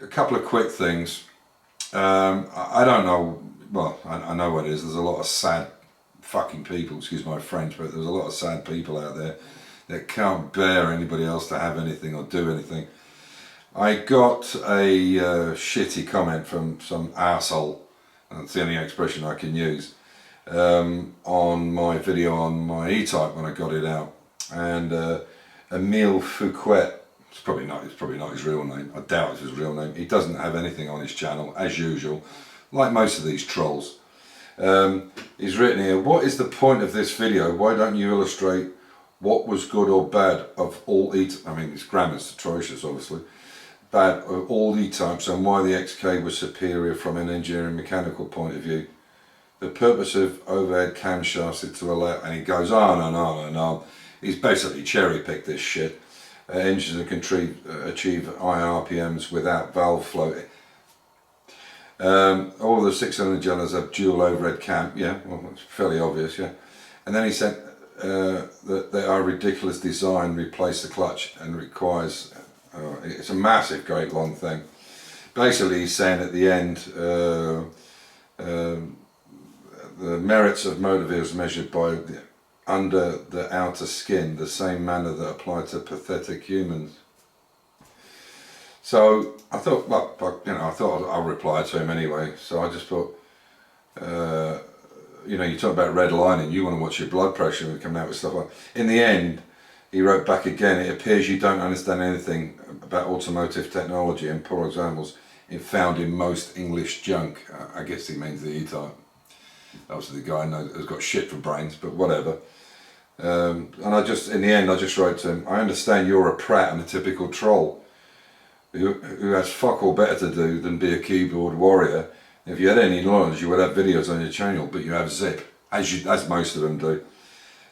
a couple of quick things. I don't know, well, I know what it is. There's a lot of sad fucking people, excuse my French, but there's a lot of sad people out there that can't bear anybody else to have anything or do anything. I got a shitty comment from some arsehole, that's the only expression I can use, on my video on my E-Type when I got it out. And Emile Fouquet, it's probably not his real name, I doubt it's his real name, he doesn't have anything on his channel, as usual, like most of these trolls. He's written here, what is the point of this video? Why don't you illustrate what was good or bad of all I mean, his grammar's atrocious, obviously. Bad of all E-Types and why the XK was superior from an engineering mechanical point of view. The purpose of overhead camshafts is to allow, and he goes on and on and on. He's basically cherry picked this shit. Engines that can achieve high RPMs without valve floating. All of the 600 generators have dual overhead cam. Yeah, well, that's fairly obvious, yeah. And then he said that they are ridiculous design, replace the clutch and requires, it's a massive, great long thing. Basically, he's saying at the end, the merits of motor vehicles measured by under the outer skin, the same manner that apply to pathetic humans. So I thought, well, you know, I thought I'll reply to him anyway. So I just thought, you know, you talk about redlining, you want to watch your blood pressure and coming out with stuff like that. In the end, he wrote back again, it appears you don't understand anything about automotive technology and poor examples found in most English junk. I guess he means the E-Type. Obviously the guy has got shit for brains, but whatever. And I just, in the end, I just wrote to him, I understand you're a prat and a typical troll who has fuck all better to do than be a keyboard warrior. If you had any knowledge, you would have videos on your channel, but you have zip, as most of them do.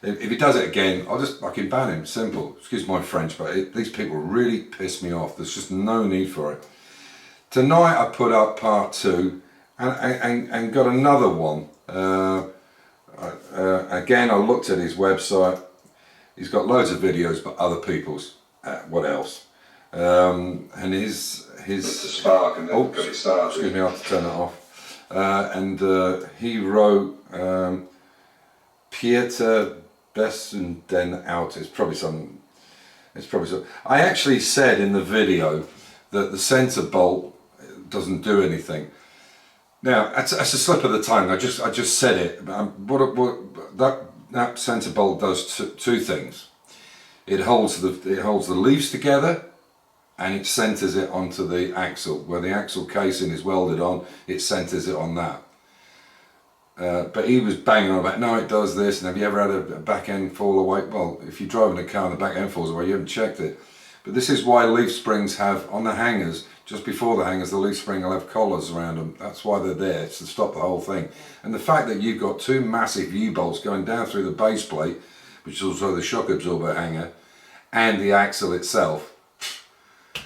If he does it again, I'll just fucking ban him, simple. Excuse my French, but these people really piss me off. There's just no need for it. Tonight I put up part 2 and got another one. Again, I looked at his website. He's got loads of videos, but other people's. What else? And his spark and then got it started. Excuse me, I have to turn that off. And he wrote Pieter Bessenden out. It's probably some. I actually said in the video that the centre bolt doesn't do anything. Now that's a slip of the tongue. I just said it. That centre bolt does two things. It holds the leaves together, and it centres it onto the axle. Where the axle casing is welded on, it centres it on that. But he was banging on about, no, it does this, and have you ever had a back end fall away? Well, if you're driving a car and the back end falls away, you haven't checked it. But this is why leaf springs have, on the hangers, just before the hangers, the leaf spring will have collars around them. That's why they're there, to stop the whole thing. And the fact that you've got two massive U-bolts going down through the base plate, which is also the shock absorber hanger, and the axle itself,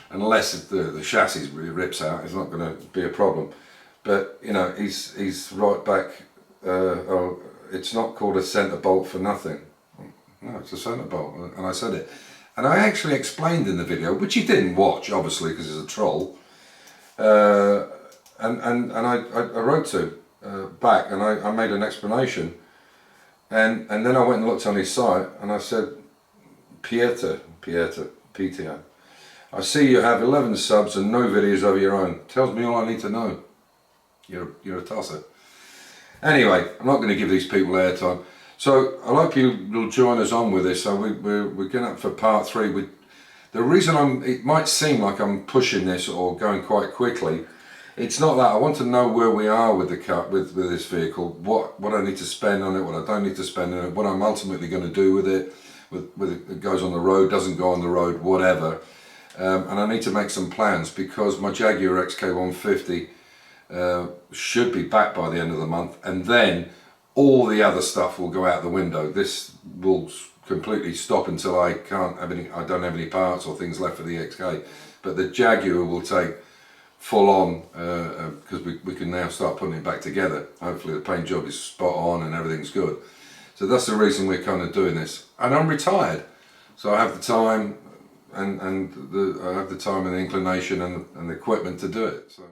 unless the chassis rips out, it's not going to be a problem. But, you know, he's right back, oh, it's not called a centre bolt for nothing. No, it's a centre bolt, and I said it. And I actually explained in the video, which he didn't watch, obviously, because he's a troll. And I wrote to back, and I made an explanation. And then I went and looked on his site, and I said, Pieter, PTO. I see you have 11 subs and no videos of your own. Tells me all I need to know. You're a tosser. Anyway, I'm not going to give these people airtime. So I hope you'll join us on with this. So we're getting up for part 3. The reason it might seem like I'm pushing this or going quite quickly. It's not that. I want to know where we are with the car, with this vehicle. What I need to spend on it, what I don't need to spend on it, what I'm ultimately going to do with it. Whether it goes on the road, doesn't go on the road, whatever. And I need to make some plans because my Jaguar XK150 should be back by the end of the month, and then all the other stuff will go out the window. This will completely stop until I don't have any parts or things left for the XK. But the Jaguar will take full on because we can now start putting it back together. Hopefully the paint job is spot on and everything's good. So that's the reason we're kind of doing this. And I'm retired, so I have the time. and I have the time and the inclination and the equipment to do it. So.